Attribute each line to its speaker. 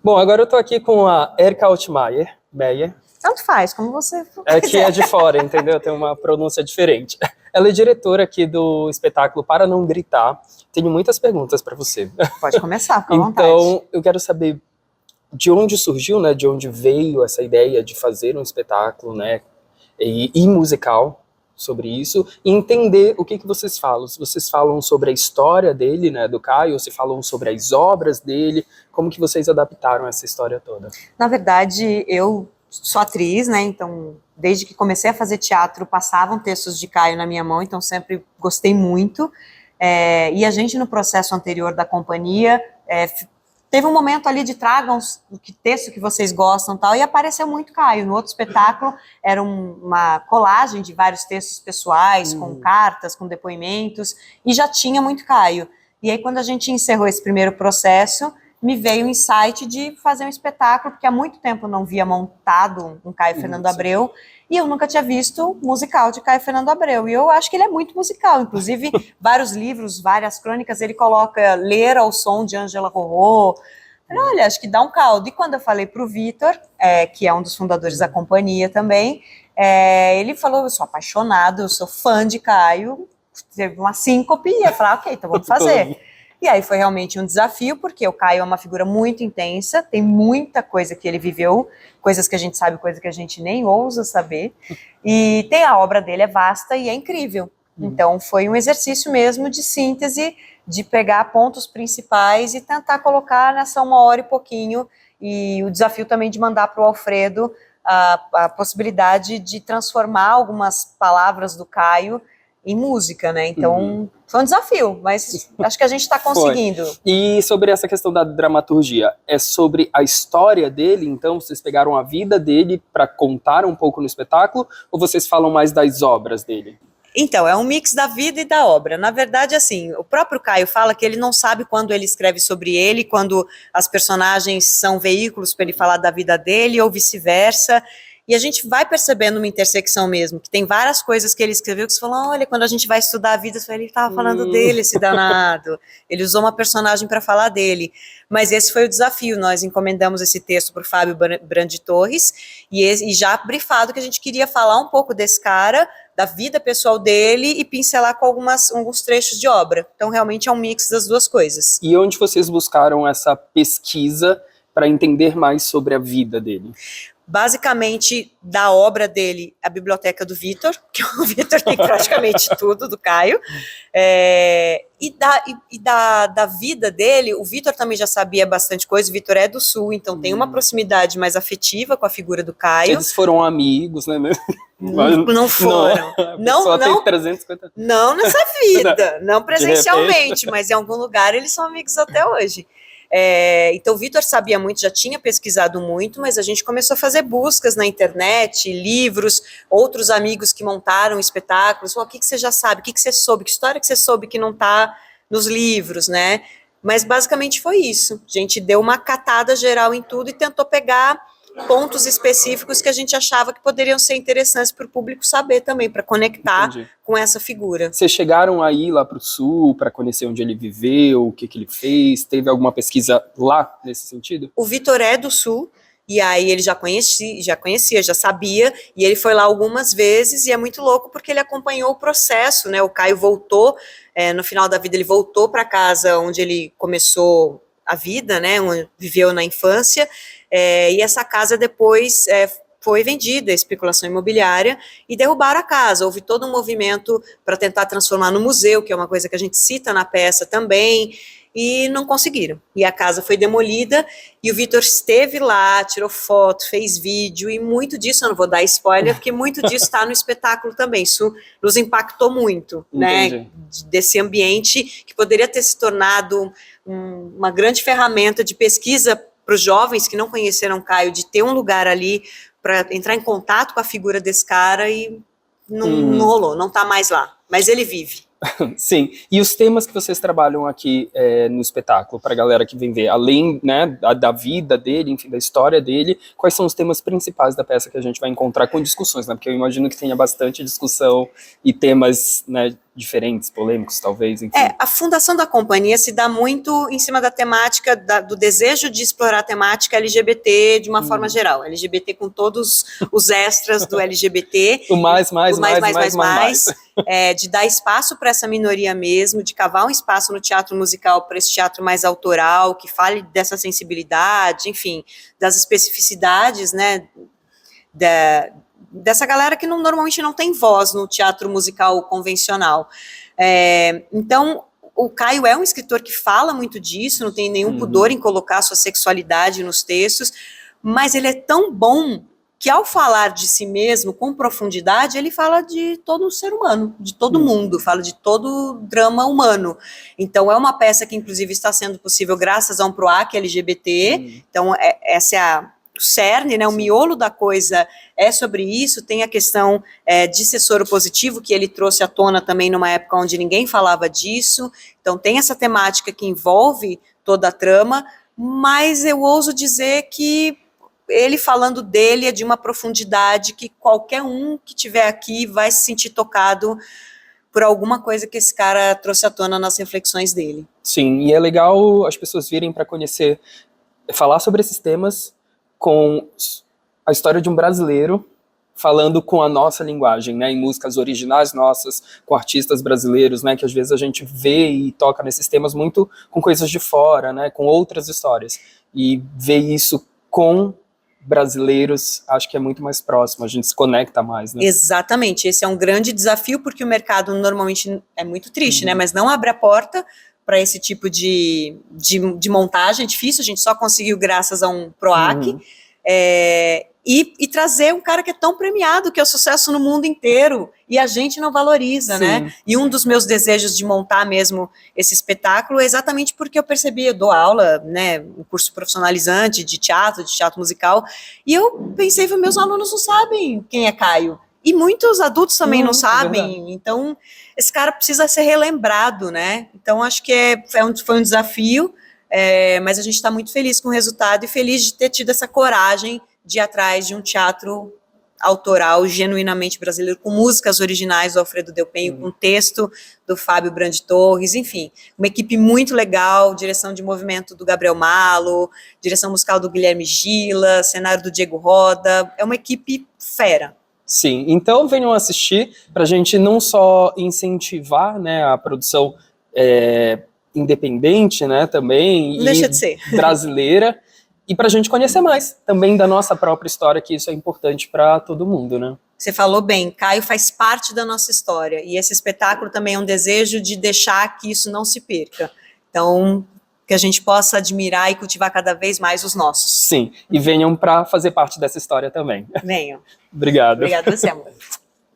Speaker 1: Bom, agora eu tô aqui com a Erika Altmaier, Meyer,
Speaker 2: Tanto faz, como você
Speaker 1: que é de fora, entendeu? Tem uma pronúncia diferente. Ela é diretora aqui do espetáculo Para Não Gritar. Tenho muitas perguntas para você.
Speaker 2: Pode começar, fica à vontade.
Speaker 1: Então, eu quero saber de onde surgiu, né? De onde veio essa ideia de fazer um espetáculo, né? E musical sobre isso, e entender o que vocês falam. Se vocês falam sobre a história dele, né, do Caio, ou se falam sobre as obras dele, como que vocês adaptaram essa história toda?
Speaker 2: Na verdade, eu sou atriz, né, então desde que comecei a fazer teatro, passavam textos de Caio na minha mão, então sempre gostei muito, e a gente no processo anterior da companhia, teve um momento ali de tragam que texto que vocês gostam tal, e apareceu muito Caio. No outro espetáculo era uma colagem de vários textos pessoais, com cartas, com depoimentos, e já tinha muito Caio. E aí quando a gente encerrou esse primeiro processo, me veio o insight de fazer um espetáculo, porque há muito tempo eu não via montado um Caio Fernando Abreu, e eu nunca tinha visto musical de Caio Fernando Abreu, e eu acho que ele é muito musical, inclusive vários livros, várias crônicas, ele coloca ler ao som de Ângela Rorô. Falei, olha, acho que dá um caldo. E quando eu falei para o Vitor, que é um dos fundadores da companhia também, ele falou, eu sou apaixonado, eu sou fã de Caio, teve uma síncope, e eu falei, ok, então vamos fazer. E aí foi realmente um desafio, porque o Caio é uma figura muito intensa, tem muita coisa que ele viveu, coisas que a gente sabe, coisas que a gente nem ousa saber, e tem a obra dele é vasta e é incrível. Então foi um exercício mesmo de síntese, de pegar pontos principais e tentar colocar nessa 1 hora e pouquinho, e o desafio também de mandar para o Alfredo a possibilidade de transformar algumas palavras do Caio em música, né? Então, foi um desafio, mas acho que a gente está conseguindo.
Speaker 1: E sobre essa questão da dramaturgia, é sobre a história dele, então vocês pegaram a vida dele para contar um pouco no espetáculo, ou vocês falam mais das obras dele?
Speaker 2: Então, é um mix da vida e da obra. Na verdade, assim, o próprio Caio fala que ele não sabe quando ele escreve sobre ele, quando as personagens são veículos para ele falar da vida dele, ou vice-versa. E a gente vai percebendo uma intersecção mesmo, que tem várias coisas que ele escreveu que você fala, olha, quando a gente vai estudar a vida, ele estava falando dele, esse danado. Ele usou uma personagem para falar dele. Mas esse foi o desafio, nós encomendamos esse texto para o Fábio Brandi Torres, e já brifado que a gente queria falar um pouco desse cara, da vida pessoal dele, e pincelar com alguns trechos de obra. Então, realmente é um mix das duas coisas.
Speaker 1: E onde vocês buscaram essa pesquisa para entender mais sobre a vida dele?
Speaker 2: Basicamente, da obra dele, a biblioteca do Vitor, que o Vitor tem praticamente tudo do Caio, e da vida dele, o Vitor também já sabia bastante coisa, o Vitor é do Sul, então tem uma proximidade mais afetiva com a figura do Caio.
Speaker 1: Eles foram amigos, né?
Speaker 2: Não foram. Não,
Speaker 1: tem 350...
Speaker 2: não nessa vida, não presencialmente, mas em algum lugar eles são amigos até hoje. Então o Vitor sabia muito, já tinha pesquisado muito, mas a gente começou a fazer buscas na internet, livros, outros amigos que montaram espetáculos, o que você já sabe, o que você soube, que história que você soube que não está nos livros, né? Mas basicamente foi isso, a gente deu uma catada geral em tudo e tentou pegar pontos específicos que a gente achava que poderiam ser interessantes para o público saber também, para conectar com essa figura.
Speaker 1: Vocês chegaram aí lá para o Sul, para conhecer onde ele viveu, o que ele fez? Teve alguma pesquisa lá, nesse sentido?
Speaker 2: O Vitor é do Sul, e aí ele já conhecia, já sabia, e ele foi lá algumas vezes, e é muito louco porque ele acompanhou o processo, né? O Caio voltou, no final da vida ele voltou para casa onde ele começou a vida, né? Onde viveu na infância, e essa casa depois foi vendida, especulação imobiliária, e derrubaram a casa. Houve todo um movimento para tentar transformar no museu, que é uma coisa que a gente cita na peça também, e não conseguiram. E a casa foi demolida, e o Vitor esteve lá, tirou foto, fez vídeo, e muito disso, eu não vou dar spoiler, porque muito disso está no espetáculo também. Isso nos impactou muito, né? Desse ambiente que poderia ter se tornado uma grande ferramenta de pesquisa para os jovens que não conheceram Caio, de ter um lugar ali para entrar em contato com a figura desse cara, e não rolou, não está mais lá, mas ele vive.
Speaker 1: Sim, e os temas que vocês trabalham aqui no espetáculo, para a galera que vem ver, além, né, da vida dele, enfim, da história dele, quais são os temas principais da peça que a gente vai encontrar com discussões, né, porque eu imagino que tenha bastante discussão e temas, né, diferentes, polêmicos, talvez, enfim.
Speaker 2: A fundação da companhia se dá muito em cima da temática, do desejo de explorar a temática LGBT de uma forma geral. LGBT com todos os extras do LGBT.
Speaker 1: O mais,
Speaker 2: de dar espaço para essa minoria mesmo, de cavar um espaço no teatro musical para esse teatro mais autoral, que fale dessa sensibilidade, enfim, das especificidades, né, dessa galera que normalmente não tem voz no teatro musical convencional. Então, o Caio é um escritor que fala muito disso, não tem nenhum pudor em colocar sua sexualidade nos textos, mas ele é tão bom que ao falar de si mesmo com profundidade, ele fala de todo o ser humano, de todo mundo, fala de todo o drama humano. Então, é uma peça que, inclusive, está sendo possível graças a um PROAC LGBT, então, essa é o cerne, né, o miolo da coisa é sobre isso, tem a questão de ser soro positivo, que ele trouxe à tona também numa época onde ninguém falava disso, então tem essa temática que envolve toda a trama, mas eu ouso dizer que ele falando dele é de uma profundidade que qualquer um que estiver aqui vai se sentir tocado por alguma coisa que esse cara trouxe à tona nas reflexões dele.
Speaker 1: Sim, e é legal as pessoas virem para conhecer, falar sobre esses temas com a história de um brasileiro falando com a nossa linguagem, né, em músicas originais nossas, com artistas brasileiros, né, que às vezes a gente vê e toca nesses temas muito com coisas de fora, né, com outras histórias, e ver isso com brasileiros, acho que é muito mais próximo, a gente se conecta mais, né?
Speaker 2: Exatamente, esse é um grande desafio, porque o mercado normalmente é muito triste, né, mas não abre a porta para esse tipo de montagem, é difícil, a gente só conseguiu graças a um PROAC, e trazer um cara que é tão premiado, que é o sucesso no mundo inteiro, e a gente não valoriza, né? E um dos meus desejos de montar mesmo esse espetáculo é exatamente porque eu percebi, eu dou aula, né, um curso profissionalizante de teatro musical, e eu pensei, meus alunos não sabem quem é Caio, e muitos adultos também não sabem, então esse cara precisa ser relembrado, né? Então acho que foi um desafio, mas a gente está muito feliz com o resultado e feliz de ter tido essa coragem de ir atrás de um teatro autoral, genuinamente brasileiro, com músicas originais do Alfredo Delpenho, com texto do Fábio Brandi Torres, enfim, uma equipe muito legal, direção de movimento do Gabriel Malo, direção musical do Guilherme Gila, cenário do Diego Roda, é uma equipe fera.
Speaker 1: Sim, então venham assistir para a gente não só incentivar, né, a produção independente, né, também,
Speaker 2: não deixa de ser
Speaker 1: brasileira, e para a gente conhecer mais também da nossa própria história, que isso é importante para todo mundo, né?
Speaker 2: Você falou bem, Caio faz parte da nossa história, e esse espetáculo também é um desejo de deixar que isso não se perca. Então, que a gente possa admirar e cultivar cada vez mais os nossos.
Speaker 1: Sim, e venham para fazer parte dessa história também.
Speaker 2: Venham.
Speaker 1: Obrigado.
Speaker 2: Obrigada a você, amor.